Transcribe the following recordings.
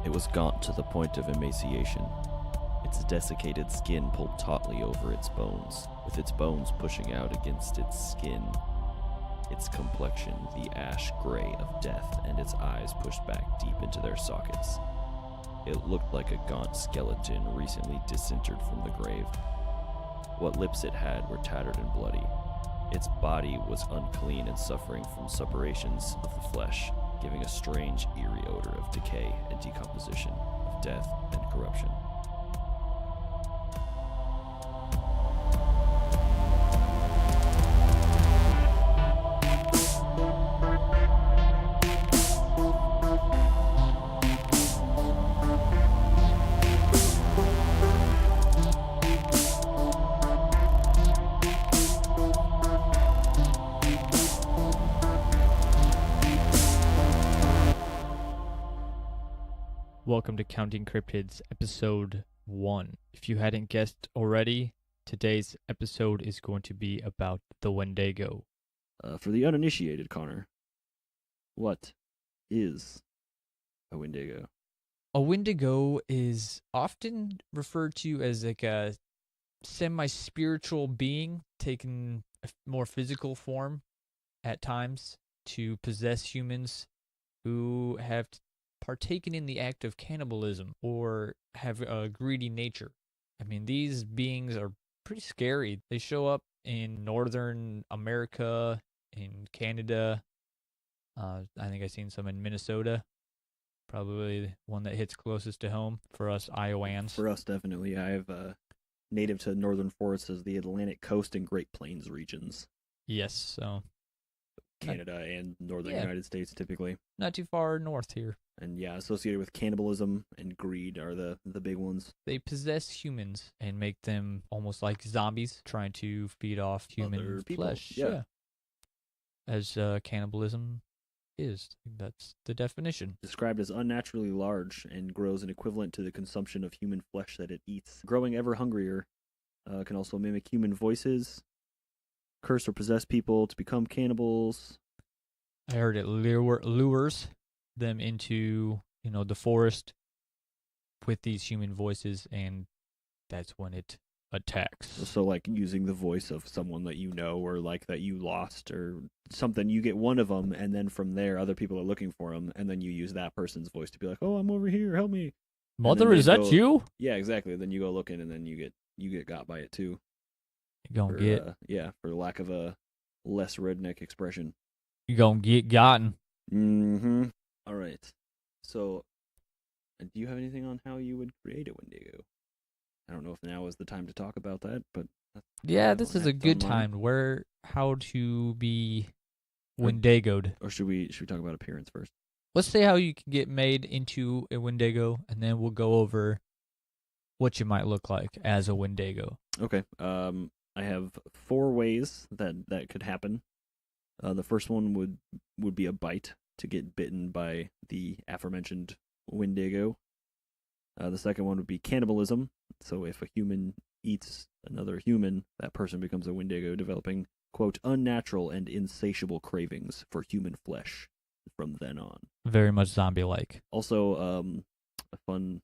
It was gaunt to the point of emaciation, its desiccated skin pulled tautly over its bones, with its bones pushing out against its skin, its complexion the ash gray of death, and its eyes pushed back deep into their sockets. It looked like a gaunt skeleton recently disinterred from the grave. What lips it had were tattered and bloody. Its body was unclean and suffering from suppurations of the flesh, giving a strange, eerie odor of decay and decomposition, of death and corruption. Welcome to Counting Cryptids, episode 1. If you hadn't guessed already, today's episode is going to be about the Wendigo. For the uninitiated, Connor, what is a Wendigo? A Wendigo is often referred to as like a semi-spiritual being, taking a more physical form at times to possess humans who have partaken in the act of cannibalism or have a greedy nature. I mean, these beings are pretty scary. They show up in Northern America, in Canada. I think I've seen some in Minnesota. Probably the one that hits closest to home for us Iowans. For us, definitely. I have native to northern forests as the Atlantic coast and Great Plains regions. Yes, so Canada and northern United States, typically. Not too far north here. And yeah, associated with cannibalism and greed are the big ones. They possess humans and make them almost like zombies, trying to feed off human flesh. Yeah. As cannibalism is. That's the definition. Described as unnaturally large and grows an equivalent to the consumption of human flesh that it eats. Growing ever hungrier, can also mimic human voices, curse or possess people to become cannibals. I heard it lures them into, the forest with these human voices, and that's when it attacks. So like using the voice of someone that you know or like that you lost or something, you get one of them, and then from there other people are looking for them, and then you use that person's voice to be like, oh, I'm over here, help me. Mother, is that you? Yeah, exactly. Then you go looking, and then you get got by it too. You gonna get for lack of a less redneck expression. You gonna get gotten. Mm-hmm. All right. So, do you have anything on how you would create a Wendigo? I don't know if now is the time to talk about that, but this is a good time. How to be Wendigoed. Or should we talk about appearance first? Let's say how you can get made into a Wendigo, and then we'll go over what you might look like as a Wendigo. Okay. I have 4 ways that could happen. The first one would be a bite, to get bitten by the aforementioned Wendigo. The second one would be cannibalism. So if a human eats another human, that person becomes a Wendigo, developing, quote, unnatural and insatiable cravings for human flesh from then on. Very much zombie-like. Also, a fun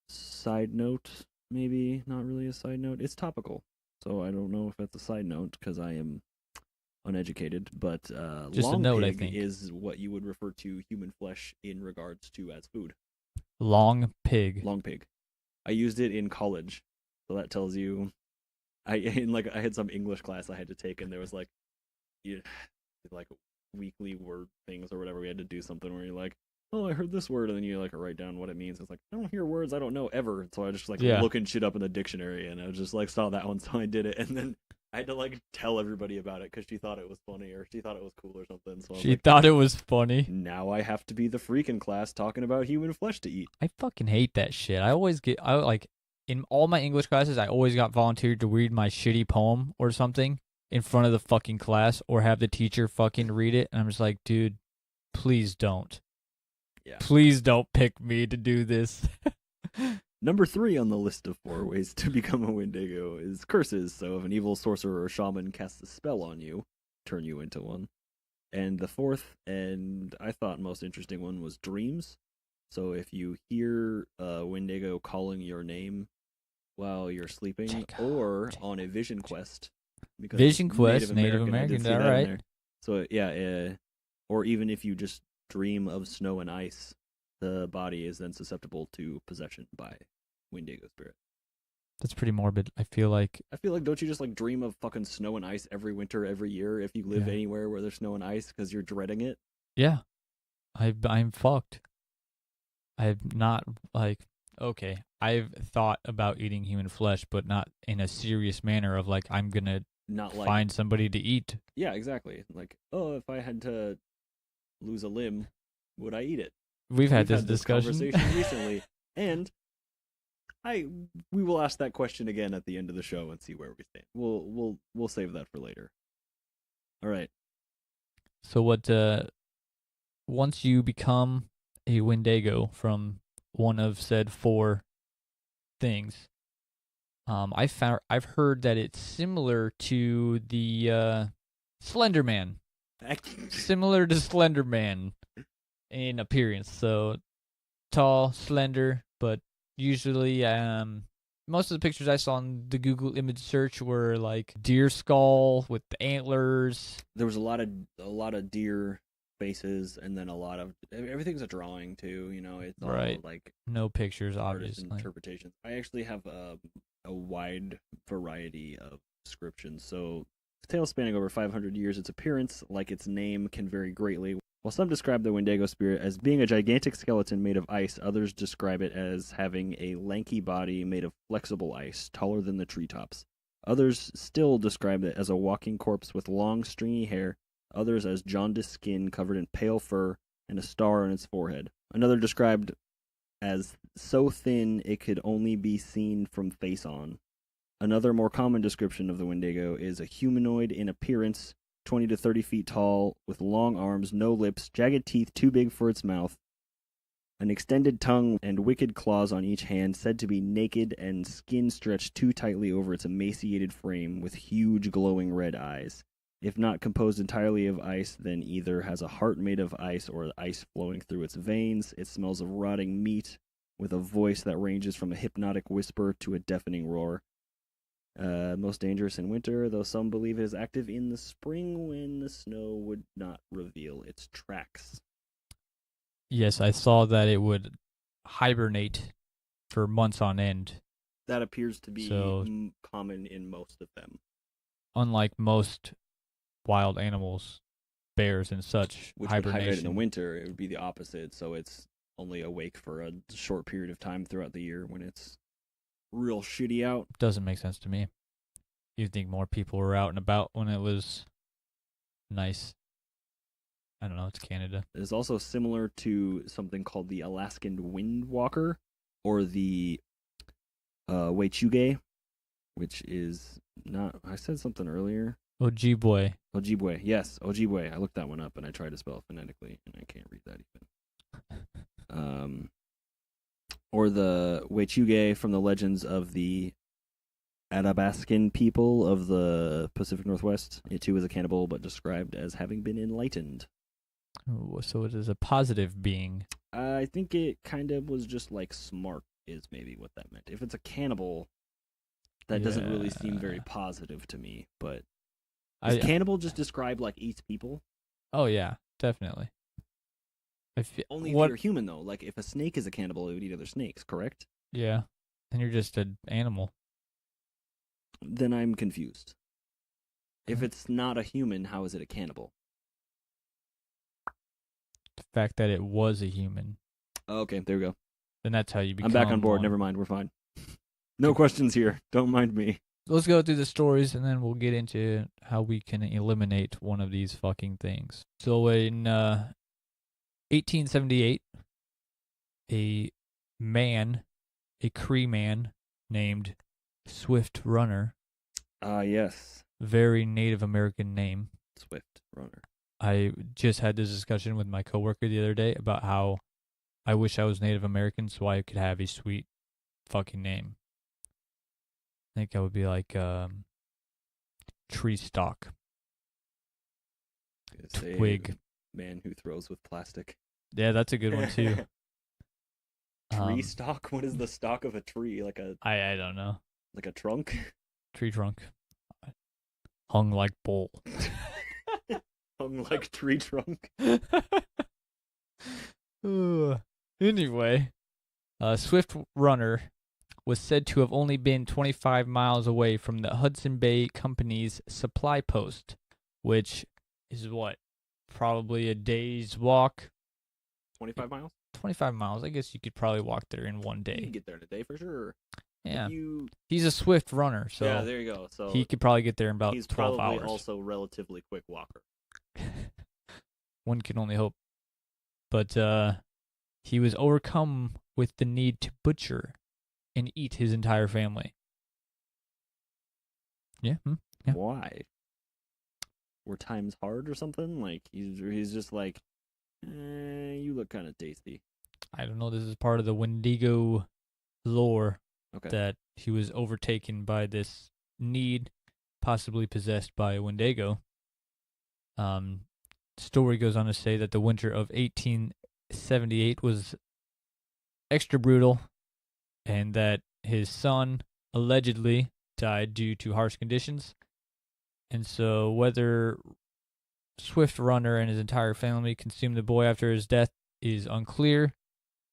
side note, maybe not really a side note. It's topical, so I don't know if that's a side note because I am uneducated, but just long a note, pig I think, is what you would refer to human flesh in regards to as food. Long pig. Long pig. I used it in college, so that tells you. I had some English class I had to take, and there was like weekly word things or whatever. We had to do something where you're like, oh, I heard this word, and then you write down what it means. It's like, I don't hear words I don't know ever, so I just looking shit up in the dictionary, and I just saw that one, so I did it, and then I had to tell everybody about it because she thought it was funny or she thought it was cool or something. So she thought it was funny. Now I have to be the freak in class talking about human flesh to eat. I fucking hate that shit. In all my English classes, I always got volunteered to read my shitty poem or something in front of the fucking class or have the teacher fucking read it. And I'm just like, dude, please don't. Yeah. Please don't pick me to do this. Number 3 on the list of 4 ways to become a Wendigo is curses. So if an evil sorcerer or shaman casts a spell on you, turn you into one. And the 4th, and I thought most interesting one, was dreams. So if you hear a Wendigo calling your name while you're sleeping, Jacob, or on a vision quest, because Vision it's Quest, Native I did American, see all that in right. there. So yeah, or even if you just dream of snow and ice, the body is then susceptible to possession by Wendigo spirit. That's pretty morbid. I feel like Don't you just like dream of fucking snow and ice every winter, every year if you live Yeah. anywhere where there's snow and ice because you're dreading it? yeah, I'm fucked. I've not okay. I've thought about eating human flesh, but not in a serious manner of like I'm gonna Not like find somebody to eat. yeah, exactly. Like, oh, if I had to lose a limb, would I eat it? We've had this This discussion conversation recently, and we will ask that question again at the end of the show and see where we stand. We'll save that for later. All right. So what? Once you become a Wendigo from one of said 4 things, I've heard that it's similar to the Slender Man, similar to Slender Man in appearance. So tall, slender, but usually most of the pictures I saw on the Google image search were like deer skull with the antlers. There was a lot of deer faces, and then a lot of everything's a drawing too. You know, it's all Right. like No pictures, artist obviously. interpretations. I actually have a wide variety of descriptions. So, tale spanning over 500 years, its appearance, like its name, can vary greatly. While some describe the Wendigo spirit as being a gigantic skeleton made of ice, others describe it as having a lanky body made of flexible ice, taller than the treetops. Others still describe it as a walking corpse with long, stringy hair, others as jaundiced skin covered in pale fur and a star on its forehead. Another described as so thin it could only be seen from face on. Another more common description of the Wendigo is a humanoid in appearance, 20 to 30 feet tall, with long arms, no lips, jagged teeth too big for its mouth, an extended tongue, and wicked claws on each hand, said to be naked and skin stretched too tightly over its emaciated frame, with huge glowing red eyes. If not composed entirely of ice, then either has a heart made of ice or ice flowing through its veins. It smells of rotting meat, with a voice that ranges from a hypnotic whisper to a deafening roar. Most dangerous in winter, though some believe it is active in the spring when the snow would not reveal its tracks. Yes, I saw that it would hibernate for months on end. That appears to be common in most of them. Unlike most wild animals, bears and such, Which hibernation. would hibernate in the winter, it would be the opposite, so it's only awake for a short period of time throughout the year when it's real shitty out. Doesn't make sense to me. You'd think more people were out and about when it was nice. I don't know, it's Canada. It is also similar to something called the Alaskan Windwalker, or the Weichuge, which is not... I said something earlier. Ojibwe. Ojibwe, yes, Ojibwe. I looked that one up and I tried to spell it phonetically, and I can't read that even. Or the Weichuge from the legends of the Athabascan people of the Pacific Northwest. It too is a cannibal, but described as having been enlightened. So it is a positive being. I think it kind of was just like smart is maybe what that meant. If it's a cannibal, that doesn't really seem very positive to me, but is cannibal just described like eats people? Oh yeah, definitely. Only if you're human though. Like if a snake is a cannibal, it would eat other snakes, correct? Yeah. Then you're just an animal. Then I'm confused. If it's not a human, how is it a cannibal? The fact that it was a human. Oh, okay, there we go. Then that's how you become I'm back on board. one. Never mind. We're fine. No questions here. Don't mind me. Let's go through the stories and then we'll get into how we can eliminate one of these fucking things. So in 1878, a Cree man named Swift Runner. Yes. Very Native American name. Swift Runner. I just had this discussion with my coworker the other day about how I wish I was Native American so I could have a sweet fucking name. I think I would be like Tree Stalk. Twig. Man who throws with plastic. Yeah, that's a good one too. Tree stalk? What is the stalk of a tree? Like I don't know. a trunk? Tree trunk. Hung like bull. Hung like tree trunk. Anyway, a swift runner was said to have only been 25 miles away from the Hudson Bay Company's supply post, which is what? Probably a day's walk. 25 miles? 25 miles. I guess you could probably walk there in one You day. can get there in a day for sure. Yeah. He's a swift runner, so yeah, there you go. So he could probably get there in about he's 12 probably hours. also a relatively quick walker. One can only hope. But he was overcome with the need to butcher and eat his entire family. Yeah. Yeah. Why? Were times hard or something? Like he's just like, you look kind of tasty. I don't know. This is part of the Wendigo lore. Okay. That he was overtaken by this need, possibly possessed by a Wendigo. Story goes on to say that the winter of 1878 was extra brutal, and that his son allegedly died due to harsh conditions. And so whether Swift Runner and his entire family consumed the boy after his death is unclear.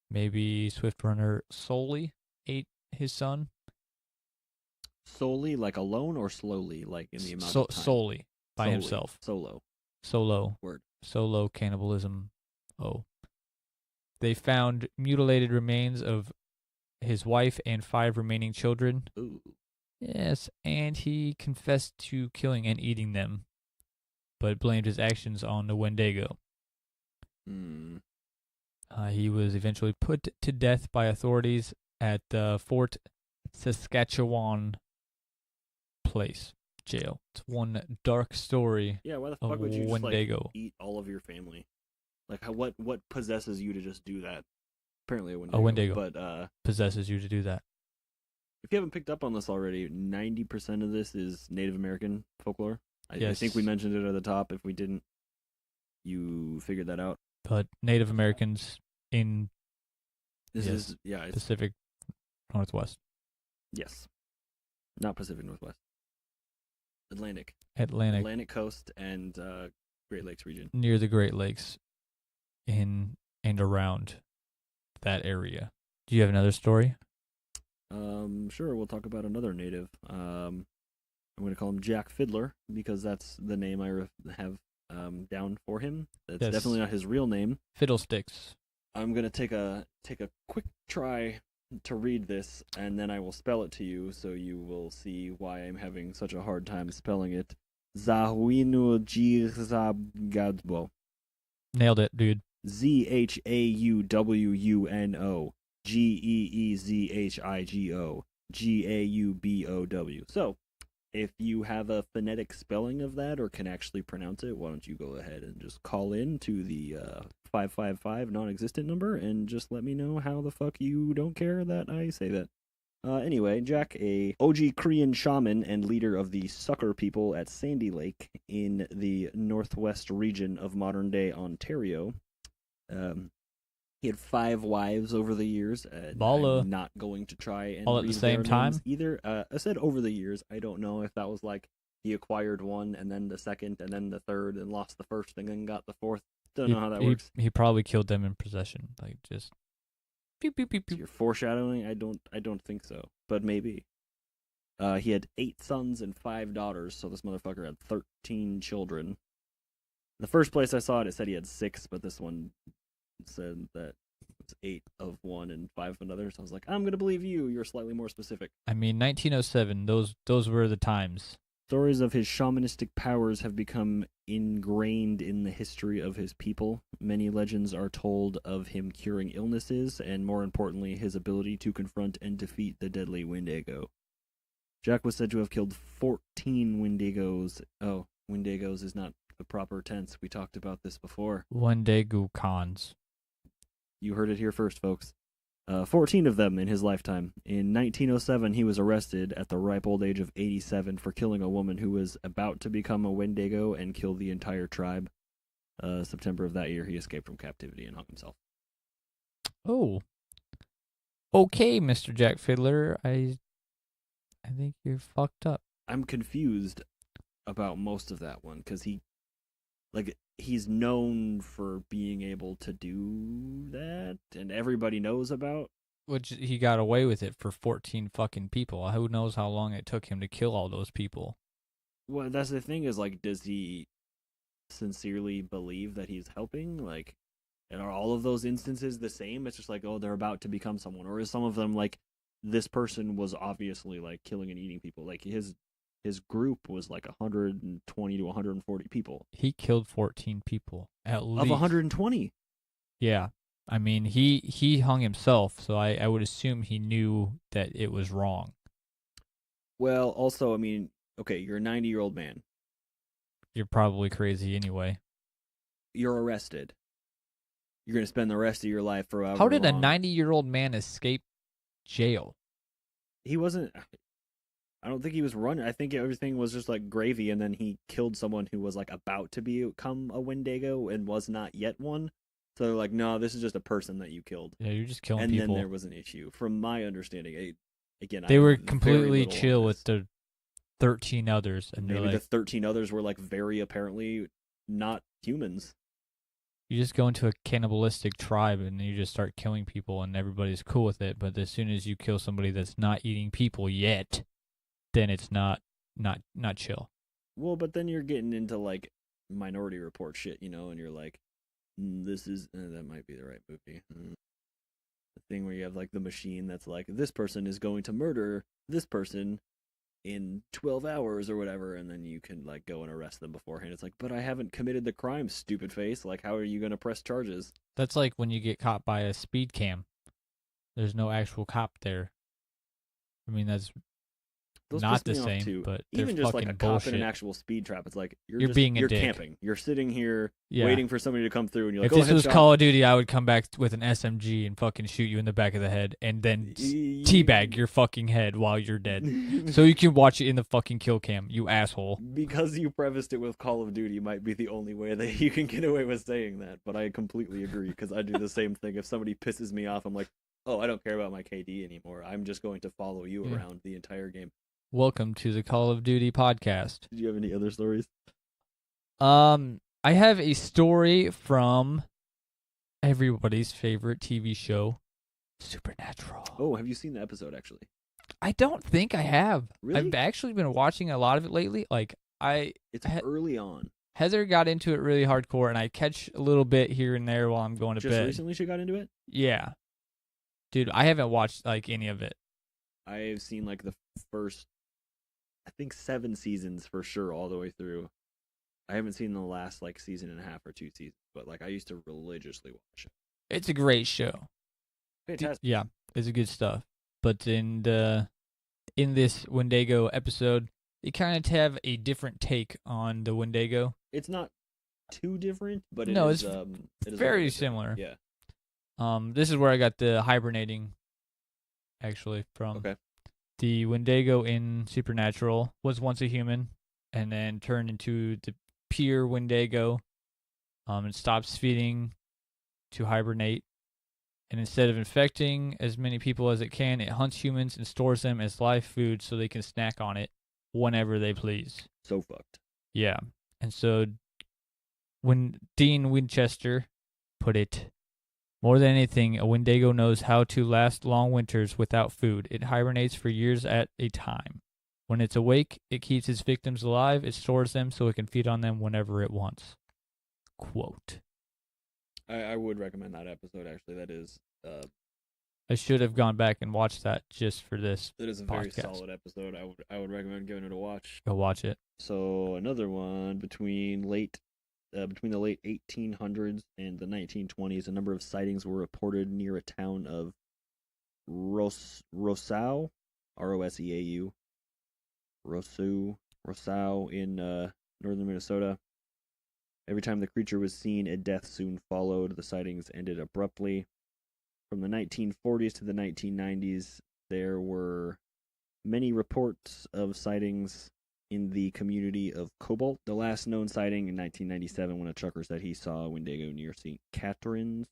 Maybe Swift Runner solely ate his son. Solely, like alone, or slowly, like in the amount of time? Solely, by himself. Solo. Word. Solo cannibalism. Oh. They found mutilated remains of his wife and 5 remaining children. Ooh. Yes, and he confessed to killing and eating them, but blamed his actions on the Wendigo. He was eventually put to death by authorities at the Fort Saskatchewan Place jail. It's one dark story. Yeah, why the fuck would you just Wendigo. Eat all of your family? Like, what possesses you to just do that? Apparently a Wendigo. A Wendigo, but possesses you to do that. If you haven't picked up on this already, 90% of this is Native American folklore. Yes. I think we mentioned it at the top. If we didn't, you figured that out. But Native Americans in Pacific Northwest. Yes. Not Pacific Northwest. Atlantic coast and Great Lakes region. Near the Great Lakes, in and around that area. Do you have another story? Sure. We'll talk about another native. I'm going to call him Jack Fiddler because that's the name I have down for him. That's definitely not his real name. Fiddlesticks. I'm going to take a quick try to read this, and then I will spell it to you, so you will see why I'm having such a hard time spelling it. Zawinu Gizabgadbo. Nailed it, dude. ZHAUWUNO GEEZHIGO GAUBOW. So, if you have a phonetic spelling of that or can actually pronounce it, why don't you go ahead and just call in to the 555 non-existent number and just let me know how the fuck you don't care that I say that. Anyway, Jack, a OG Korean shaman and leader of the Sucker people at Sandy Lake in the northwest region of modern-day Ontario. He had 5 wives over the years. Balla. I'm not going to try and all at the same time either. I said over the years. I don't know if that was like he acquired one and then the second and then the third and lost the first and then got the fourth. Don't know how that works. He probably killed them in possession, like just. Pew, pew, pew, pew. So you're foreshadowing. I don't think so, but maybe. He had 8 sons and 5 daughters, so this motherfucker had 13 children. The first place I saw it, it said he had 6, but this one said that it's 8 of one and 5 of another. So I was like, I'm gonna believe you. You're slightly more specific. I mean, 1907. Those were the times. Stories of his shamanistic powers have become ingrained in the history of his people. Many legends are told of him curing illnesses, and more importantly, his ability to confront and defeat the deadly Wendigo. Jack was said to have killed 14 Wendigos. Oh, Wendigos is not the proper tense. We talked about this before. Wendigo cons. You heard it here first, folks. 14 of them in his lifetime. In 1907, he was arrested at the ripe old age of 87 for killing a woman who was about to become a Wendigo and kill the entire tribe. September of that year, he escaped from captivity and hung himself. Oh. Okay, Mr. Jack Fiddler, I think you're fucked up. I'm confused about most of that one because he's known for being able to do that, and everybody knows about. Which he got away with it for 14 fucking people. Who knows how long it took him to kill all those people? Well, that's the thing is like, does he sincerely believe that he's helping? Like, and are all of those instances the same? It's just like, oh, they're about to become someone, or is some of them like this person was obviously like killing and eating people? Like his group was like 120 to 140 people. He killed 14 people at least. Of 120. Yeah. I mean, he hung himself, so I would assume he knew that it was wrong. Well, also, I mean, okay, you're a 90-year-old man. You're probably crazy anyway. You're arrested. You're going to spend the rest of your life for however How did a long. 90-year-old man escape jail? He wasn't. I don't think he was running. I think everything was just like gravy, and then he killed someone who was like about to become a Wendigo and was not yet one. So they're like, no, this is just a person that you killed. Yeah, you're just killing and people. And then there was an issue. From my understanding, again, they were completely chill with the 13 others. And maybe the 13 others were like very apparently not humans. You just go into a cannibalistic tribe and you just start killing people and everybody's cool with it. But as soon as you kill somebody that's not eating people yet, then it's not chill. Well, but then you're getting into like Minority Report shit, and you're like, this is that might be the right movie. The thing where you have like the machine that's like, this person is going to murder this person in 12 hours or whatever, and then you can like go and arrest them beforehand. It's like, but I haven't committed the crime, stupid face. Like, how are you going to press charges? That's like when you get caught by a speed cam. There's no actual cop there. I mean, that's those not the same, too. But even just like a bullshit. cop in an actual speed trap. It's like you're being a you're dick. camping. You're sitting here waiting for somebody to come through, and you're like, if this was Call of Duty, I would come back with an SMG and fucking shoot you in the back of the head, and then teabag your fucking head while you're dead, so you can watch it in the fucking kill cam. You asshole. Because you prefaced it with Call of Duty might be the only way that you can get away with saying that, but I completely agree because I do the same thing. If somebody pisses me off, I'm like, oh, I don't care about my KD anymore. I'm just going to follow you around the entire game. Welcome to the Call of Duty podcast. Did you have any other stories? I have a story from everybody's favorite TV show, Supernatural. Oh, have you seen the episode, actually? I don't think I have. Really? I've actually been watching a lot of it lately. It's early on. Heather got into it really hardcore, and I catch a little bit here and there while I'm going to bed. Just recently she got into it? Yeah. Dude, I haven't watched, any of it. I've seen, the first, I think 7 seasons for sure, all the way through. I haven't seen the last, season and a half or 2 seasons, but, I used to religiously watch it. It's a great show. Fantastic. Yeah, it's good stuff. But in this Wendigo episode, they kind of have a different take on the Wendigo. It's not too different, but it's very similar. Yeah. This is where I got the hibernating, actually, from. Okay. The Wendigo in Supernatural was once a human, and then turned into the pure Wendigo. And stops feeding to hibernate. And instead of infecting as many people as it can, it hunts humans and stores them as live food so they can snack on it whenever they please. So fucked. Yeah. And so when Dean Winchester put it, more than anything, a Wendigo knows how to last long winters without food. It hibernates for years at a time. When it's awake, it keeps its victims alive. It stores them so it can feed on them whenever it wants. Quote. I would recommend that episode, actually. That is... I should have gone back and watched that just for this. It is a very solid episode. I would recommend giving it a watch. Go watch it. So another one between the late 1800s and the 1920s, a number of sightings were reported near a town of Roseau, Roseau, Roseau in northern Minnesota. Every time the creature was seen, a death soon followed. The sightings ended abruptly. From the 1940s to the 1990s, there were many reports of sightings in the community of Cobalt. The last known sighting in 1997 when a trucker said he saw a Wendigo near St. Catharines.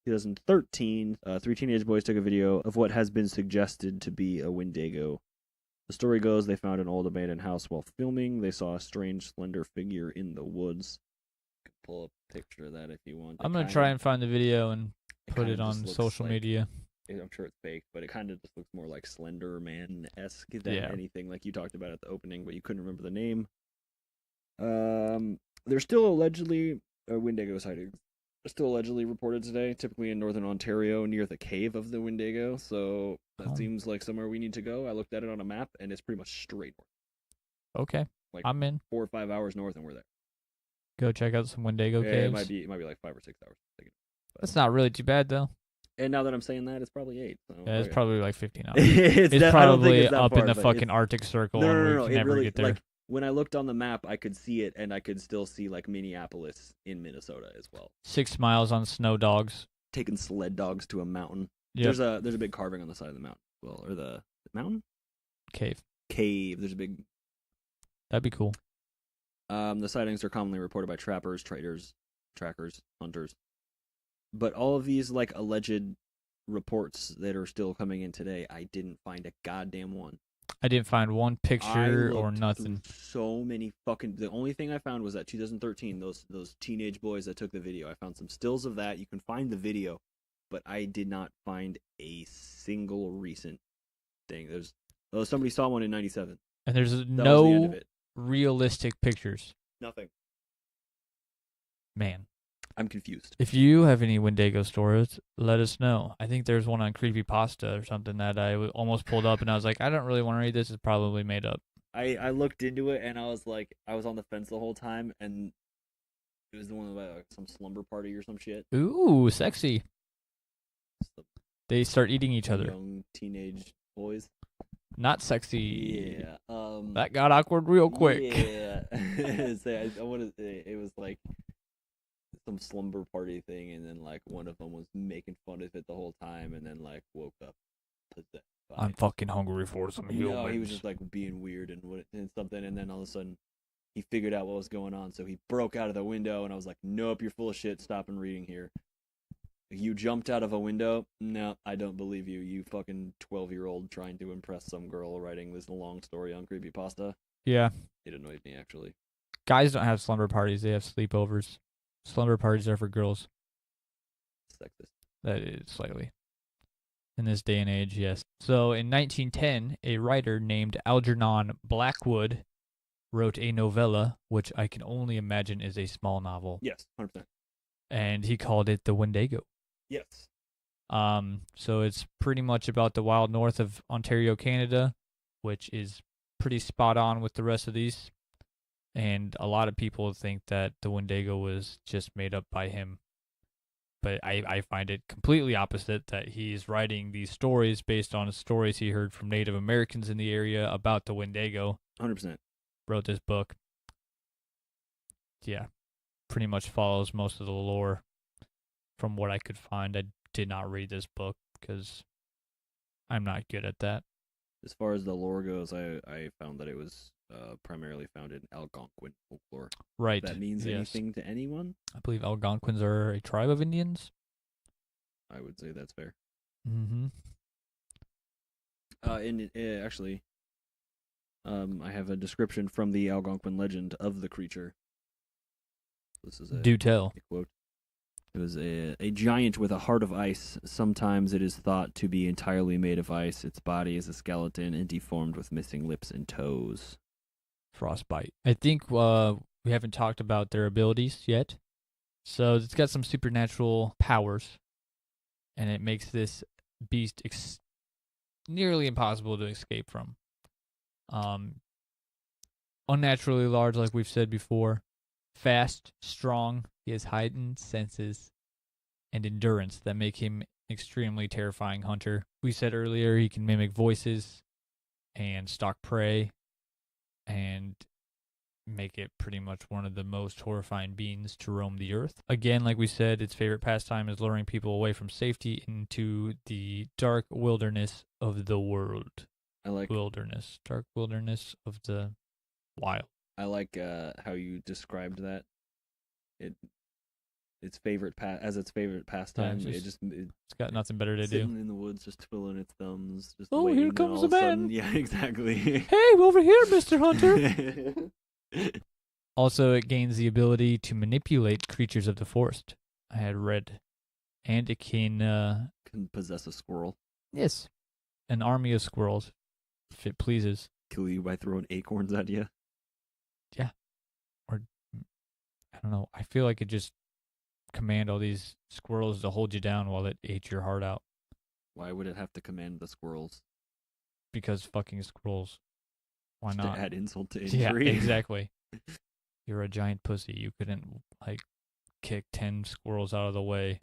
2013, three teenage boys took a video of what has been suggested to be a Wendigo. The story goes they found an old abandoned house while filming. They saw a strange, slender figure in the woods. You can pull up a picture of that if you want. I'm going to try and find the video and put it on social media. I'm sure it's fake, but it kind of just looks more like Slender Man-esque than anything like you talked about at the opening, but you couldn't remember the name. There's still allegedly Wendigo sightings. They're still allegedly reported today, typically in northern Ontario near the cave of the Wendigo, so that seems like somewhere we need to go. I looked at it on a map, and it's pretty much straight north. Okay, like I'm in. 4 or 5 hours north, and we're there. Go check out some Wendigo caves. It might be like 5 or 6 hours. That's not really too bad, though. And now that I'm saying that, it's probably 8. So yeah, it's probably like 15 hours. It's probably up in the fucking Arctic Circle. No. We can never get there. Like, when I looked on the map, I could see it, and I could still see like Minneapolis in Minnesota as well. 6 miles on snow dogs. Taking sled dogs to a mountain. Yep. There's a big carving on the side of the mountain. Well, or the mountain? Cave. There's a big. That'd be cool. The sightings are commonly reported by trappers, traders, trackers, hunters. But all of these like alleged reports that are still coming in today, I didn't find a goddamn one. I didn't find one picture or nothing. So many fucking. The only thing I found was that 2013. Those teenage boys that took the video. I found some stills of that. You can find the video, but I did not find a single recent thing. Somebody saw one in '97. And there's no realistic pictures. Nothing. Man. I'm confused. If you have any Wendigo stories, let us know. I think there's one on Creepypasta or something that I almost pulled up, and I was like, I don't really want to read this. It's probably made up. I looked into it, and I was like, I was on the fence the whole time, and it was the one about like, some slumber party or some shit. Ooh, sexy. They start eating each other. Young teenage boys. Not sexy. Yeah. That got awkward real quick. Yeah. I want to say it was like some slumber party thing, and then like one of them was making fun of it the whole time, and then like woke up possessed. I'm fucking hungry for some humans. No, he was just like being weird and something, and then all of a sudden he figured out what was going on, so he broke out of the window, and I was like, nope, you're full of shit. Stop and reading here. You jumped out of a window? No, I don't believe you. You fucking 12-year-old trying to impress some girl writing this long story on Creepypasta. Yeah. It annoyed me, actually. Guys don't have slumber parties. They have sleepovers. Slumber parties are for girls. Sexist. That is slightly. In this day and age, yes. So in 1910, a writer named Algernon Blackwood wrote a novella, which I can only imagine is a small novel. Yes, 100%. And he called it The Wendigo. Yes. So it's pretty much about the wild north of Ontario, Canada, which is pretty spot on with the rest of these. And a lot of people think that the Wendigo was just made up by him. But I find it completely opposite, that he's writing these stories based on stories he heard from Native Americans in the area about the Wendigo. 100%. Wrote this book. Yeah. Pretty much follows most of the lore from what I could find. I did not read this book because I'm not good at that. As far as the lore goes, I found that it was primarily found in Algonquin folklore. Right. If that means anything to anyone? I believe Algonquins are a tribe of Indians. I would say that's fair. Mm-hmm. Actually, I have a description from the Algonquin legend of the creature. This is Do tell. A quote. It was a giant with a heart of ice. Sometimes it is thought to be entirely made of ice. Its body is a skeleton and deformed with missing lips and toes. Frostbite. I think we haven't talked about their abilities yet. So it's got some supernatural powers, and it makes this beast nearly impossible to escape from. Unnaturally large, like we've said before. Fast, strong. He has heightened senses and endurance that make him an extremely terrifying hunter. We said earlier he can mimic voices and stalk prey and make it pretty much one of the most horrifying beings to roam the earth. Again, like we said, its favorite pastime is luring people away from safety into the dark wilderness of the world. Dark wilderness of the wild. I like how you described that. its favorite pastime. Yeah, It's got nothing better to do. sitting in the woods, just twiddling its thumbs, just Oh, waiting. here comes and all the of a man. sudden, yeah, exactly. Hey, over here, Mr. Hunter. Also, it gains the ability to manipulate creatures of the forest. I had read, and it can possess a squirrel. Yes, an army of squirrels, if it pleases. Kill you by throwing acorns at you. Yeah, or I don't know. I feel like it just command all these squirrels to hold you down while it ate your heart out. Why would it have to command the squirrels? Because fucking squirrels. Why Just not? To add insult to injury. Yeah, exactly. You're a giant pussy. You couldn't kick 10 squirrels out of the way.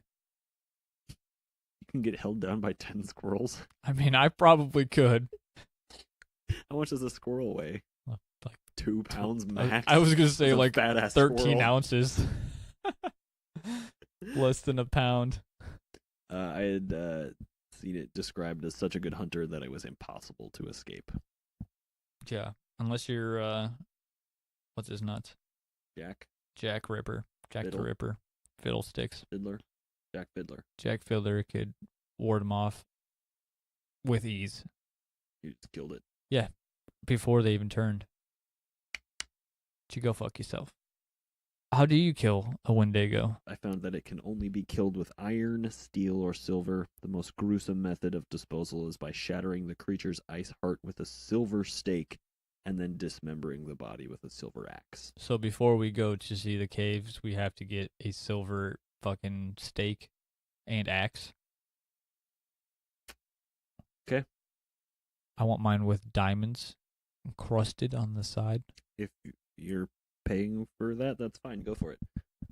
You can get held down by 10 squirrels. I mean, I probably could. How much does a squirrel weigh? Like 2 pounds max. I was gonna say like 13 squirrel. ounces. Less than a pound. I had seen it described as such a good hunter that it was impossible to escape. Yeah, unless you're what's his nuts? Jack Ripper. Jack Fiddle. the Ripper. Fiddlesticks. Jack Fiddler. Jack Fiddler could ward him off with ease. You just killed it. Yeah, before they even turned. You go fuck yourself. How do you kill a Wendigo? I found that it can only be killed with iron, steel, or silver. The most gruesome method of disposal is by shattering the creature's ice heart with a silver stake and then dismembering the body with a silver axe. So before we go to see the caves, we have to get a silver fucking stake and axe. Okay. I want mine with diamonds encrusted on the side. If you're paying for that, that's fine. Go for it.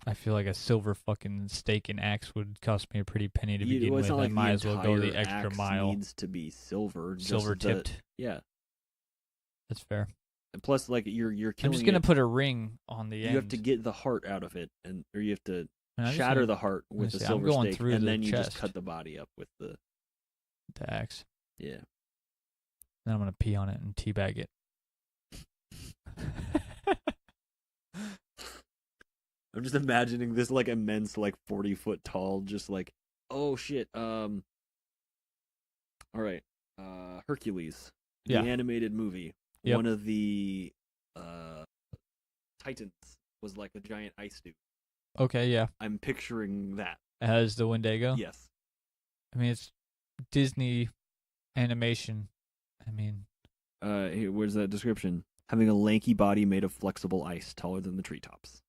I feel like a silver fucking stake and axe would cost me a pretty penny to begin Well, it's with. not like I might the as well go the entire extra axe mile. Needs to be silver. Silver tipped. Yeah. That's fair. And plus, like you're killing. I'm just gonna put a ring on the end. You have to get the heart out of it, or you have to And I'm just shatter gonna- the heart with a see, I'm silver going stake, through and the then you chest. just cut the body up with the axe. yeah. Then I'm gonna pee on it and teabag it. I'm just imagining this like immense, like 40-foot tall, just like, oh shit. All right. Hercules, the Yeah. animated movie. Yep. One of the Titans was like a giant ice dude. Okay, yeah. I'm picturing that. As the Wendigo? Yes. I mean, it's Disney animation. I mean, Here, where's that description? Having a lanky body made of flexible ice, taller than the treetops.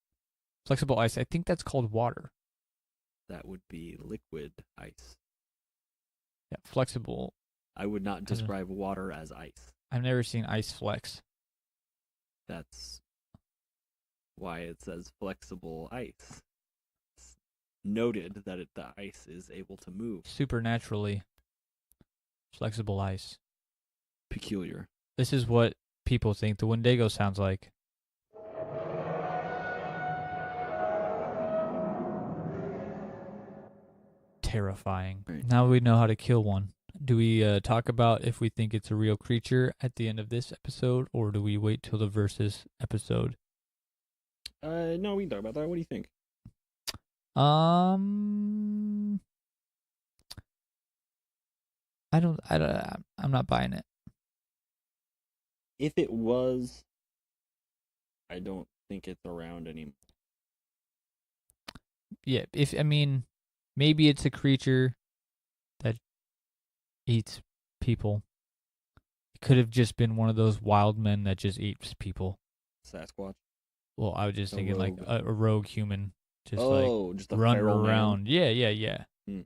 flexible ice. I think that's called water. That would be liquid ice. Yeah, flexible. I would not describe water as ice. I've never seen ice flex. That's why it says flexible ice. It's noted that the ice is able to move. Supernaturally flexible ice. Peculiar. This is what people think the Wendigo sounds like. Terrifying. Right. Now we know how to kill one. Do we talk about if we think it's a real creature at the end of this episode, or do we wait till the versus episode? No, we can talk about that. What do you think? I'm not buying it. If it was, I don't think it's around anymore. Yeah, maybe it's a creature that eats people. It could have just been one of those wild men that just eats people. Sasquatch. Well, I was just A thinking like rogue. a rogue human, just just a run feral man. around. Yeah. Hmm.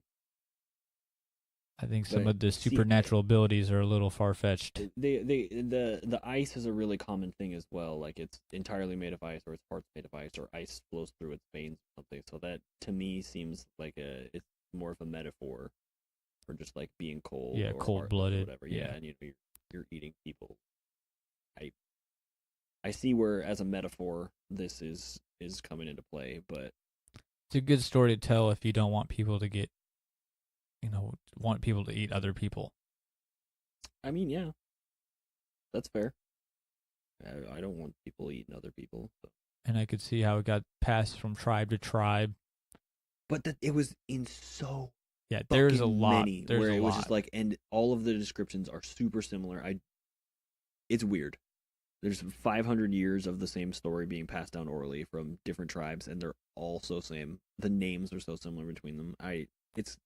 I think some But, of the see, supernatural abilities are a little far fetched. The ice is a really common thing as well. Like it's entirely made of ice, or it's parts made of ice, or ice flows through its veins or something. So that to me seems like it's more of a metaphor for just like being cold. Yeah, or cold-blooded, or whatever. yeah. And you're eating people. I see where as a metaphor this is coming into play, but It's a good story to tell if you don't want people to get, want people to eat other people. I mean, yeah, that's fair. I don't want people eating other people. So. And I could see how it got passed from tribe to tribe. but that it was in so Yeah, there's a fucking lot. many There's where a it was lot. just like, and all of the descriptions are super similar. It's weird. There's 500 years of the same story being passed down orally from different tribes, and they're all so same. The names are so similar between them. It's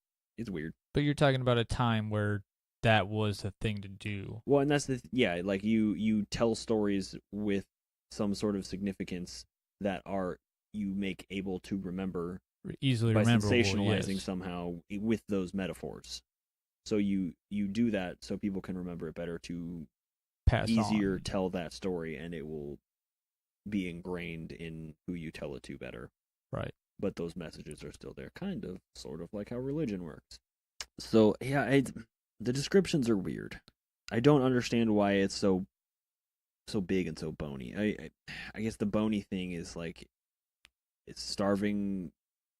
weird. But you're talking about a time where that was the thing to do. Well, and that's yeah, like you tell stories with some sort of significance that are you make able to remember Easily by rememberable. sensationalizing Yes. somehow with those metaphors. So you do that so people can remember it better, to Pass easier on. tell that story, and it will be ingrained in who you tell it to better. Right. But those messages are still there, kind of, sort of like how religion works. So yeah, the descriptions are weird. I don't understand why it's so big and so bony. I guess the bony thing is like it's starving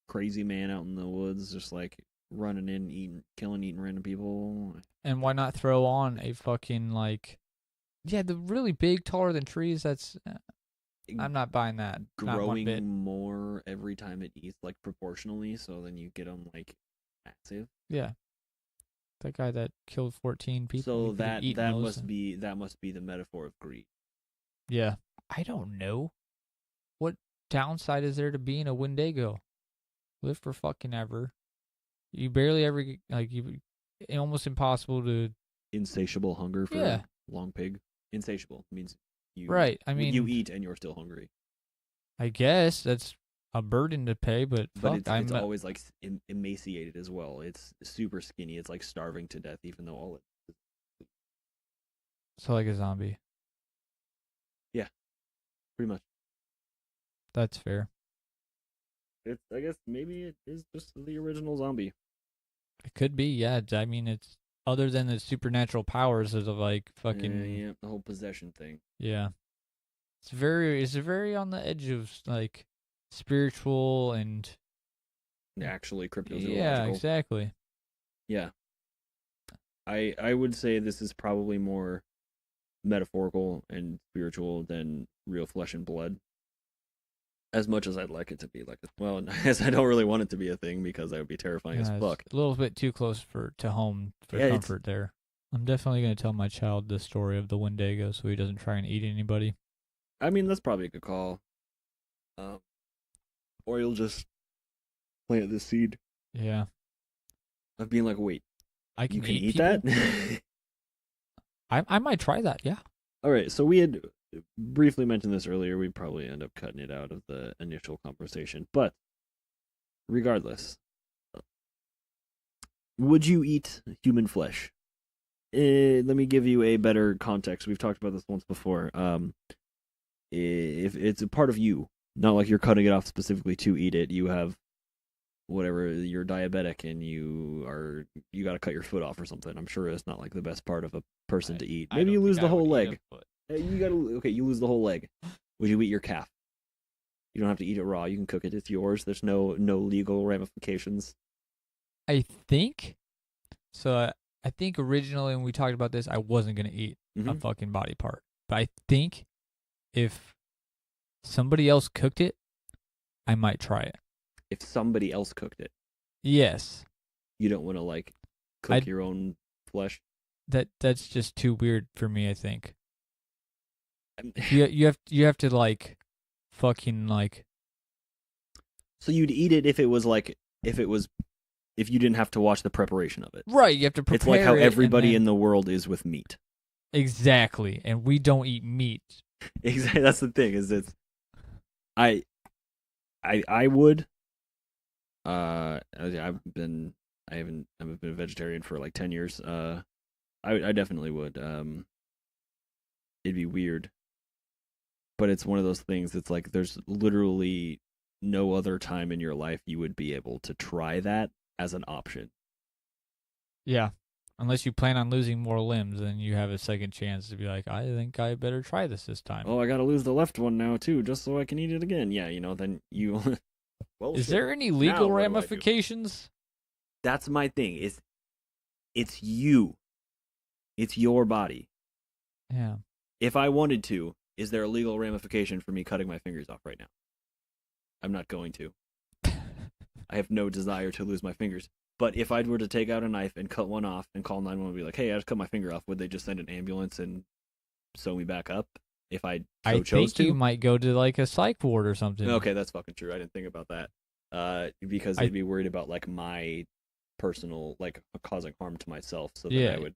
crazy man out in the woods, just like running in, eating random people. And why not throw on a fucking like, yeah, the really big, taller than trees. That's I'm not buying that. Not one bit. Growing more every time it eats, like proportionally. So then you get them like massive. Yeah. That guy that killed 14 people. So he could've that eaten that those must and- be the metaphor of greed. Yeah. I don't know. What downside is there to being a Wendigo? Live for fucking ever. You barely ever like you. Almost impossible to. Insatiable hunger for Yeah. long pig. Insatiable means you Right. I mean, you eat and you're still hungry. I guess that's a burden to pay, but fuck, It's always like emaciated as well. It's super skinny. It's like starving to death, even though all it is. so like a zombie. Pretty much. That's fair. I guess maybe it is just the original zombie. It could be. Yeah. I mean, it's other than the supernatural powers of like fucking. Yeah, the whole possession thing. Yeah. It's very on the edge of like spiritual and Actually, cryptozoological. yeah, exactly. Yeah. I would say this is probably more metaphorical and spiritual than real flesh and blood. As much as I'd like it to be like, well, as I don't really want it to be a thing because that would be terrifying as Yeah, fuck. it's a little bit too close to home for Yeah, comfort there. I'm definitely going to tell my child the story of the Wendigo so he doesn't try and eat anybody. I mean, that's probably a good call. Or you'll just plant the seed Yeah. of being like, wait, I can you can eat people? that? I might try that, yeah. All right, so we had briefly mentioned this earlier. We'd probably end up cutting it out of the initial conversation. But regardless, would you eat human flesh? Let me give you a better context. We've talked about this once before. If it's a part of you, not like you're cutting it off specifically to eat it. You have whatever, you're diabetic and you got to cut your foot off or something. I'm sure it's not like the best part of a person to eat. Maybe you lose the whole leg. You lose the whole leg. Would you eat your calf? You don't have to eat it raw. You can cook it. It's yours. There's no legal ramifications. I think so. I think originally when we talked about this, I wasn't going to eat a fucking body part. But I think if somebody else cooked it, I might try it. If somebody else cooked it, yes. You don't want to like cook your own flesh. That's just too weird for me. I think. You have to like, fucking like. So you'd eat it if you didn't have to watch the preparation of it. Right, you have to prepare. It's like how everybody in the world is with meat. Exactly, and we don't eat meat. Exactly, that's the thing. I would. I haven't been a vegetarian for like 10 years. I definitely would. It'd be weird, but it's one of those things. It's like there's literally no other time in your life you would be able to try that as an option. Yeah, unless you plan on losing more limbs, then you have a second chance to be like, I think I better try this time. Oh, I gotta lose the left one now too, just so I can eat it again. Yeah, then you. Well, is there any legal ramifications? That's my thing. It's you. It's your body. Yeah. If I wanted to, is there a legal ramification for me cutting my fingers off right now? I'm not going to. I have no desire to lose my fingers. But if I were to take out a knife and cut one off and call 911 and be like, hey, I just cut my finger off, would they just send an ambulance and sew me back up if I so chose to? I think you might go to like a psych ward or something. Okay, that's fucking true. I didn't think about that. Because they'd be worried about like my personal, like causing harm to myself. So that I would,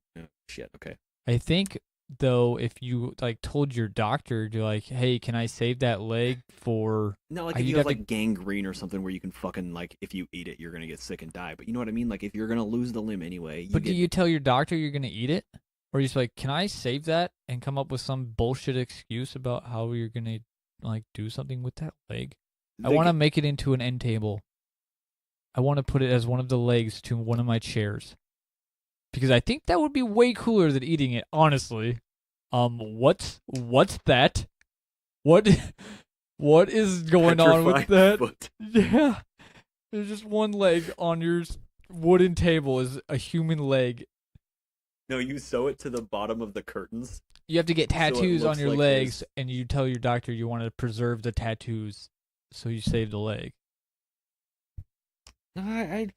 shit, okay. I think though, if you like told your doctor, you're like, hey, can I save that leg for? No, like if you have like gangrene or something where you can fucking like if you eat it, you're gonna get sick and die. But you know what I mean? Like if you're gonna lose the limb anyway. But do you tell your doctor you're gonna eat it, or you just like, can I save that and come up with some bullshit excuse about how you're gonna like do something with that leg? I want to make it into an end table. I want to put it as one of the legs to one of my chairs. Because I think that would be way cooler than eating it, honestly. What's that? What is going on with that? Foot. Yeah. There's just one leg on your wooden table is a human leg. No, you sew it to the bottom of the curtains. You have to get tattoos on your legs, and you tell your doctor you want to preserve the tattoos, so you save the leg. I'm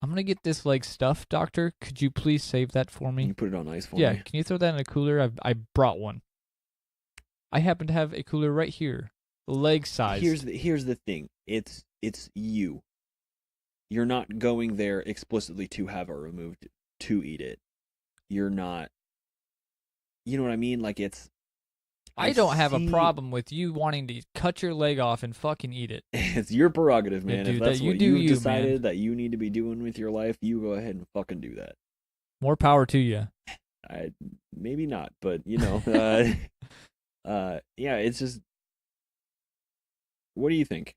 going to get this leg stuffed, doctor. Could you please save that for me? Can you put it on ice for me? Yeah, can you throw that in a cooler? I brought one. I happen to have a cooler right here. Leg size. Here's the thing. It's you. You're not going there explicitly to have it removed to eat it. You're not. You know what I mean? Like it's. I don't have a problem with you wanting to cut your leg off and fucking eat it. It's your prerogative, man. Yeah, dude, if that's what you decided that you need to be doing with your life, you go ahead and fucking do that. More power to you. Maybe not, but you know, yeah, it's just. What do you think,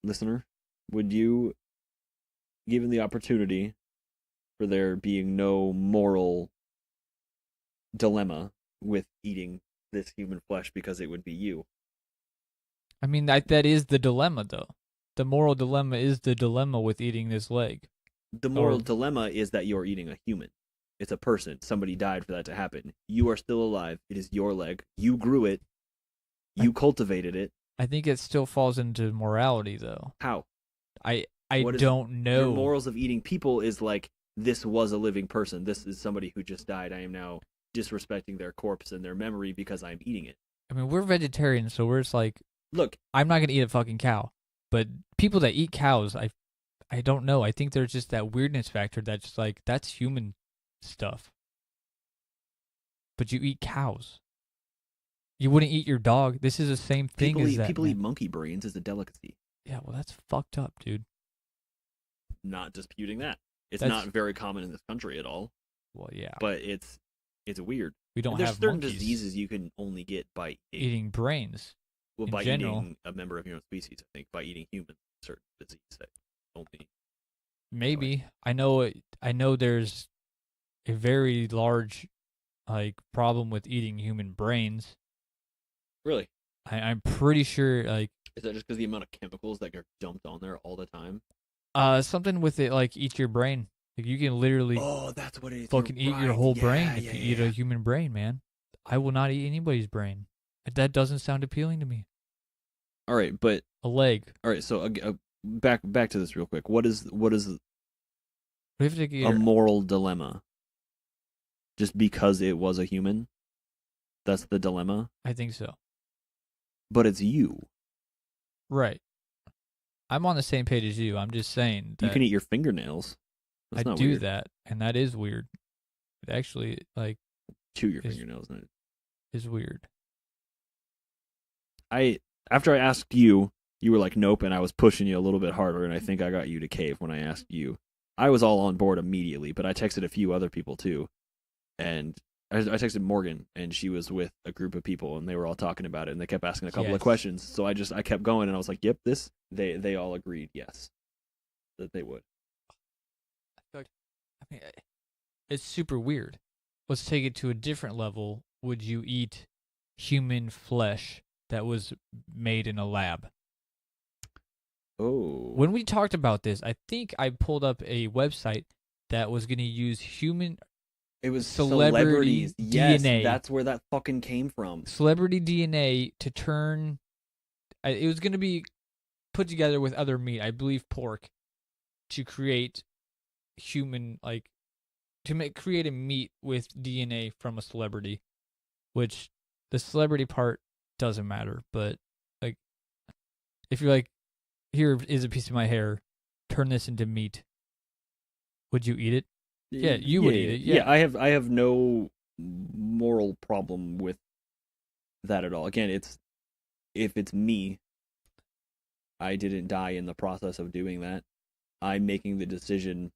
listener? Would you, given the opportunity, for there being no moral dilemma with eating this human flesh because it would be you? I mean, that is the dilemma, though. The moral dilemma is the dilemma with eating this leg. The moral dilemma is that you're eating a human. It's a person. Somebody died for that to happen. You are still alive. It is your leg. You grew it. You cultivated it. I think it still falls into morality, though. How? I don't know. Your morals of eating people is like, this was a living person. This is somebody who just died. I am now disrespecting their corpse and their memory because I'm eating it. I mean, we're vegetarians, so we're just like, look, I'm not gonna eat a fucking cow. But people that eat cows, I don't know. I think there's just that weirdness factor that's just like, that's human stuff. But you eat cows. You wouldn't eat your dog. This is the same thing as that. People eat monkey brains as a delicacy. Yeah, well, that's fucked up, dude. Not disputing that. It's not very common in this country at all. Well, yeah. But it's weird. We don't There's have certain monkeys diseases you can only get by eating brains. Well, by general. eating a member of your own species, I think. By eating humans, certain disease that only. Maybe. I know there's a very large problem with eating human brains. Really? I'm pretty sure Is that just because the amount of chemicals that are dumped on there all the time? Something with it like eat your brain. Like you can literally that's what it is. Fucking eat your whole brain if you eat a human brain, man. I will not eat anybody's brain. That doesn't sound appealing to me. All right, but a leg. All right, so back to this real quick. What is a moral dilemma? Just because it was a human? That's the dilemma? I think so. But it's you. Right. I'm on the same page as you. I'm just saying that you can eat your fingernails. That's I do weird. That, and that is weird. It actually, chew your fingernails. Is weird. After I asked you, you were like, nope, and I was pushing you a little bit harder, and I think I got you to cave when I asked you. I was all on board immediately, but I texted a few other people too, and I texted Morgan, and she was with a group of people, and they were all talking about it, and they kept asking a couple of questions, so I kept going, and I was like, yep, they all agreed, yes, that they would. I mean, it's super weird. Let's take it to a different level. Would you eat human flesh that was made in a lab? Oh. When we talked about this, I think I pulled up a website that was going to use human... It was celebrities. Yes, DNA. That's where that fucking came from. Celebrity DNA to turn... It was going to be put together with other meat, I believe pork, to create human, create a meat with DNA from a celebrity, which the celebrity part doesn't matter. But like, if you're like, here is a piece of my hair, turn this into meat, would you eat it? Yeah, you would eat it. Yeah, I have no moral problem with that at all. Again, if it's me, I didn't die in the process of doing that. I'm making the decision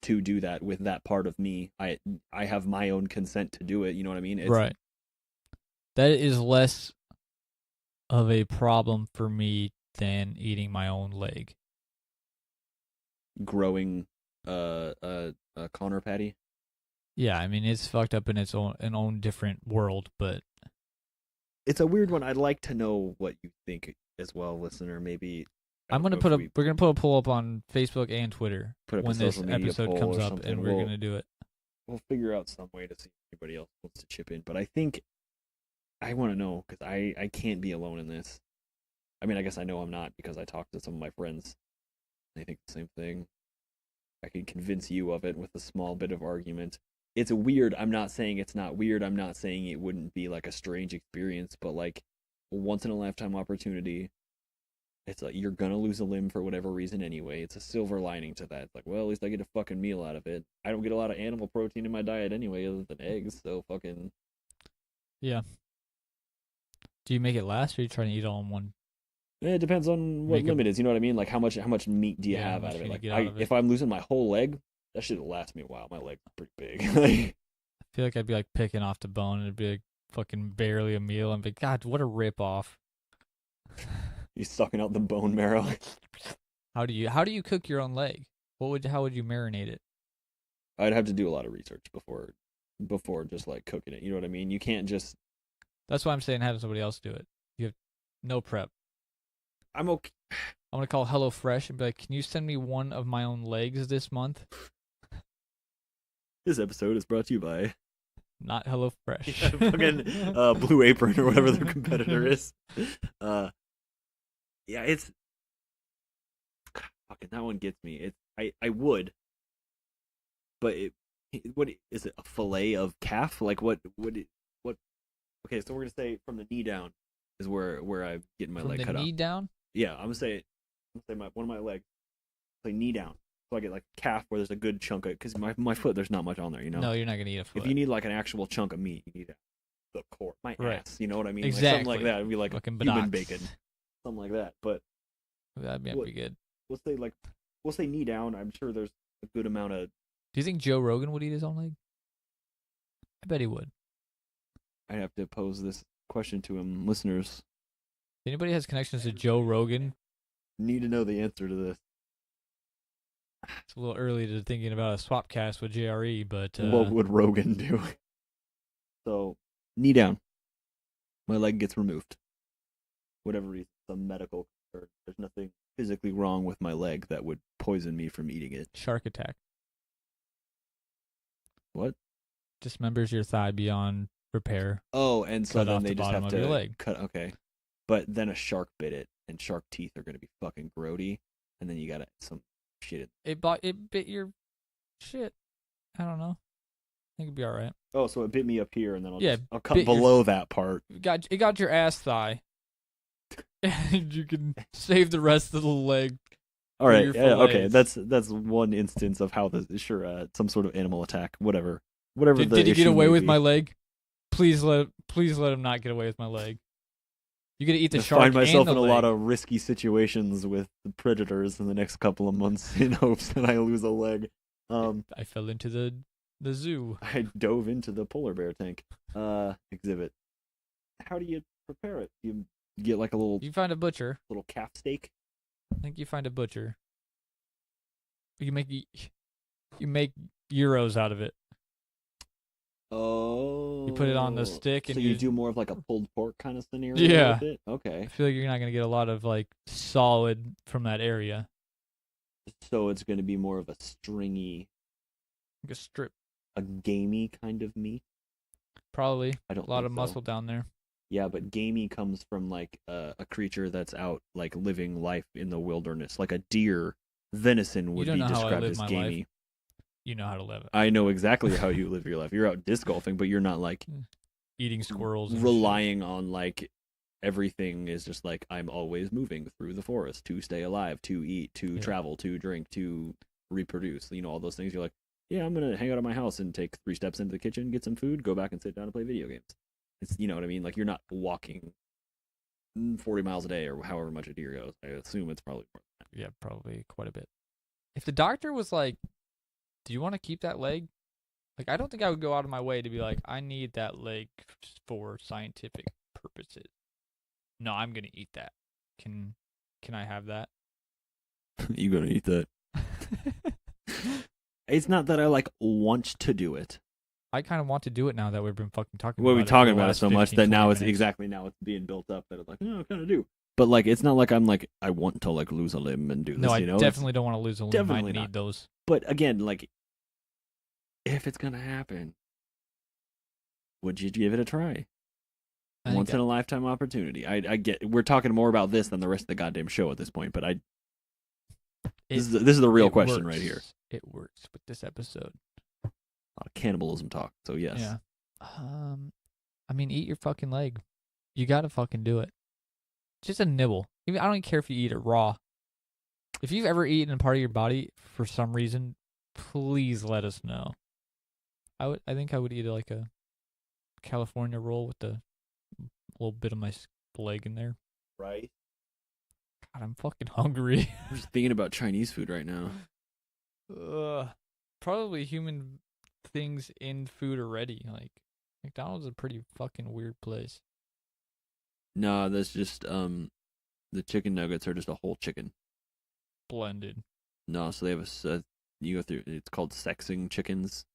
to do that with that part of me. I have my own consent to do it. You know what I mean? Right. That is less of a problem for me than eating my own leg. Growing a Connor patty. Yeah, I mean it's fucked up in its own different world, but it's a weird one. I'd like to know what you think as well, listener. Maybe we're gonna put a poll up on Facebook and Twitter when this episode comes up, and we're gonna do it. We'll figure out some way to see if anybody else wants to chip in. But I think I want to know because I can't be alone in this. I mean, I guess I know I'm not because I talked to some of my friends. They think the same thing. I can convince you of it with a small bit of argument. It's weird. I'm not saying it's not weird. I'm not saying it wouldn't be like a strange experience, but like a once in a lifetime opportunity. It's like you're gonna lose a limb for whatever reason anyway. It's a silver lining to that. It's like, well, at least I get a fucking meal out of it. I don't get a lot of animal protein in my diet anyway, other than eggs. So fucking yeah. Do you make it last, or are you trying to eat all in one? It depends on what limit is. You know what I mean? Like how much meat do you have out of it? Like if I'm losing my whole leg, that shit'll last me a while. My leg's pretty big. I feel like I'd be like picking off the bone, and it'd be like fucking barely a meal. And be God, what a rip off. You sucking out the bone marrow. How do you cook your own leg? How would you marinate it? I'd have to do a lot of research before just like cooking it. You know what I mean? You can't just. That's why I'm saying have somebody else do it. You have no prep. I'm okay. I'm gonna call HelloFresh and be like, "Can you send me one of my own legs this month?" This episode is brought to you by not HelloFresh. Fucking Blue Apron or whatever their competitor is. Yeah, it's fucking that one gets me. I would, but what is it? A fillet of calf? Like what? Okay, so we're gonna say from the knee down is where I'm getting my leg cut off. From the knee down? Yeah, I'm gonna say one of my legs, like knee down. So I get like calf where there's a good chunk of because my foot there's not much on there, you know. No, you're not gonna eat a foot. If you need like an actual chunk of meat, you need the core, my ass. You know what I mean? Exactly. Like something like that. It'd be like fucking human bacon, something like that. But that'd be pretty good. We'll say knee down. I'm sure there's a good amount of. Do you think Joe Rogan would eat his own leg? I bet he would. I'd have to pose this question to him, listeners. If anybody has connections to Joe Rogan, need to know the answer to this. It's a little early to thinking about a swap cast with JRE, but what would Rogan do? So knee down, my leg gets removed. Whatever reason, some medical concern. There's nothing physically wrong with my leg that would poison me from eating it. Shark attack. What? Dismembers your thigh beyond repair. Oh, and so then they just have to leg. cut. Okay, but then a shark bit it, and shark teeth are going to be fucking grody, and then you got some shit. It bit your shit. I don't know. I think it'd be all right. Oh, so it bit me up here, and then I'll cut bit below that part. It got your ass thigh. And you can save the rest of the leg. All right. Yeah, okay. That's one instance of how some sort of animal attack, whatever. Did he get away with my leg? Please let him not get away with my leg. You gotta eat the shark. I find myself in a lot of risky situations with the predators in the next couple of months in hopes that I lose a leg. I fell into the zoo. I dove into the polar bear tank. Exhibit. How do you prepare it? You get like a little. You find a butcher. Little calf steak. I think you find a butcher. You make euros out of it. Oh. You put it on the stick, and so you do more of like a pulled pork kind of scenario. Yeah. With it? Okay. I feel like you're not gonna get a lot of like solid from that area. So it's gonna be more of a stringy, like a strip, a gamey kind of meat. Probably. I don't. A lot of muscle down there. Yeah, but gamey comes from like a creature that's out like living life in the wilderness. Like a deer, venison You would don't be know how I described live as my gamey. life. You know how to live it. I know exactly how you live your life. You're out disc golfing, but you're not like Eating squirrels and relying on like everything is just like I'm always moving through the forest to stay alive, to eat, to travel, to drink, to reproduce. You know, all those things. You're like, yeah, I'm gonna hang out at my house and take 3 steps into the kitchen, get some food, go back and sit down and play video games. It's, you know what I mean? Like you're not walking 40 miles a day or however much a deer goes. I assume it's probably more than that. Yeah, probably quite a bit. If the doctor was like, do you want to keep that leg? Like, I don't think I would go out of my way to be like, I need that leg for scientific purposes. No, I'm going to eat that. Can I have that? You gonna eat that? It's not that I like want to do it. I kind of want to do it now that we've been fucking talking We've about been it. talking about it so 15, much that now it's minutes. exactly now it's being built up that it's like, no, I kind of do. But like, it's not like I'm like I want to like lose a limb and do this. No, I you know? definitely don't want to lose a limb. Definitely I need not. those. But again, like, if it's gonna happen, would you give it a try? Once in a lifetime opportunity. I get. We're talking more about this than the rest of the goddamn show at this point. But this is the real question right here. It works with this episode. A lot of cannibalism talk. So yes. Yeah. I mean, eat your fucking leg. You gotta fucking do it. Just a nibble. Even I don't even care if you eat it raw. If you've ever eaten a part of your body for some reason, please let us know. I think I would eat like a California roll with a little bit of my leg in there. Right. God, I'm fucking hungry. I'm just thinking about Chinese food right now. Probably human things in food already. Like McDonald's is a pretty fucking weird place. No, that's just the chicken nuggets are just a whole chicken. Blended. No, so they have you go through. It's called sexing chickens.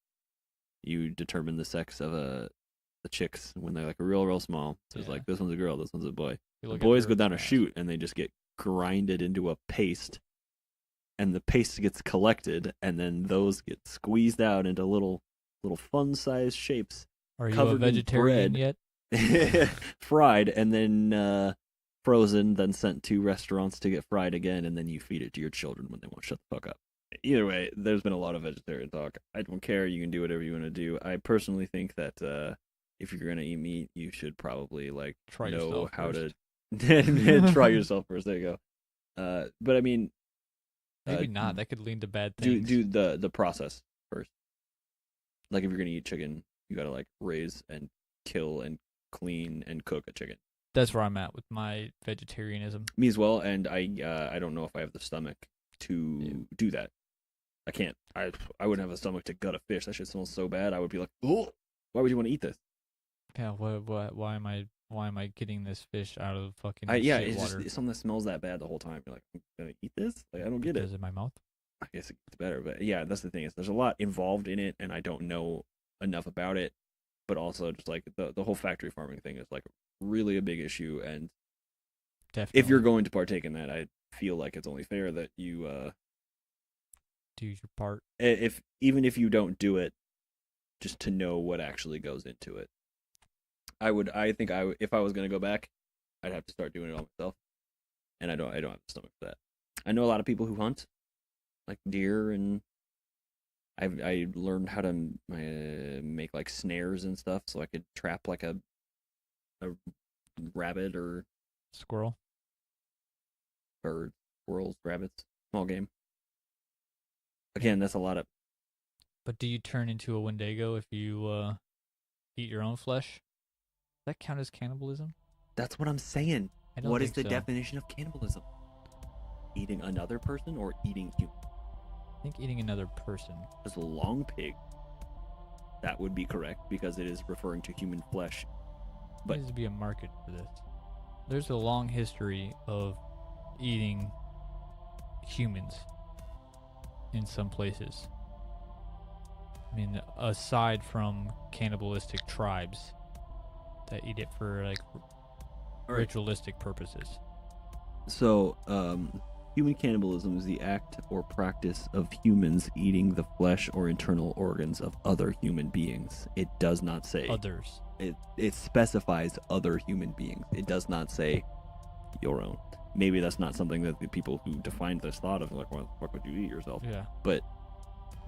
You determine the sex of the chicks when they're like real small. So it's like this one's a girl, this one's a boy. The boys go down a chute and they just get grinded into a paste, and the paste gets collected, and then those get squeezed out into little fun-sized shapes. Are you a vegetarian yet? Fried and then frozen, then sent to restaurants to get fried again, and then you feed it to your children when they won't shut the fuck up. Either way, there's been a lot of vegetarian talk. I don't care. You can do whatever you want to do. I personally think that if you're gonna eat meat, you should probably like know how to try yourself first. There you go. But I mean, maybe not. That could lead to bad things. Do the process first. Like if you're gonna eat chicken, you gotta like raise and kill and clean and cook a chicken. That's where I'm at with my vegetarianism. Me as well, and I don't know if I have the stomach to do that. I can't. I wouldn't have a stomach to gut a fish. That shit smells so bad. I would be like, oh, why would you want to eat this? Yeah, why am I getting this fish out of fucking it's water? just something that smells that bad the whole time. You're like, I'm gonna eat this? Like, I don't get it. Is it in my mouth? I guess it's better, but yeah, that's the thing is there's a lot involved in it, and I don't know enough about it. But also, just like the whole factory farming thing is like really a big issue, and definitely, if you're going to partake in that, I feel like it's only fair that you do your part. Even if you don't do it, just to know what actually goes into it. If I was gonna go back, I'd have to start doing it all myself, and I don't have the stomach for that. I know a lot of people who hunt, like deer, and I learned how to make like snares and stuff, so I could trap like a rabbit or squirrel, birds, squirrels, rabbits, small game. Again, that's a lot of. But do you turn into a Wendigo if you eat your own flesh? Does that count as cannibalism? That's what I'm saying. What is the definition of cannibalism? Eating another person or eating human? I think eating another person. As a long pig, that would be correct because it is referring to human flesh. But there needs to be a market for this. There's a long history of eating humans in some places. I mean, aside from cannibalistic tribes that eat it for like ritualistic purposes. So, Human cannibalism is the act or practice of humans eating the flesh or internal organs of other human beings. It does not say Others. It specifies other human beings. It does not say your own. Maybe that's not something that the people who defined this thought of, like, why the fuck would you eat yourself? Yeah. But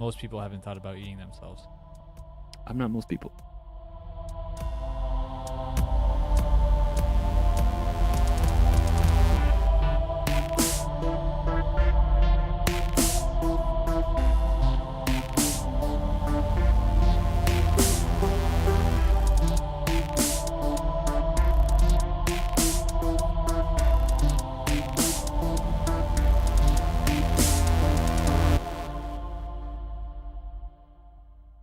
most people haven't thought about eating themselves. I'm not most people.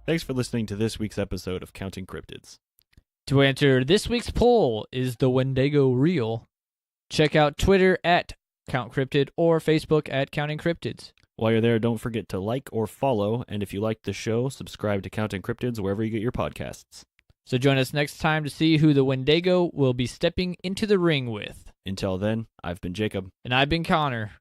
Thanks for listening to this week's episode of Counting Cryptids. To answer this week's poll, is the Wendigo real? Check out Twitter at Count Cryptid or Facebook at Counting Cryptids. While you're there, don't forget to like or follow, and if you like the show, subscribe to Counting Cryptids wherever you get your podcasts. So join us next time to see who the Wendigo will be stepping into the ring with. Until then, I've been Jacob. And I've been Connor.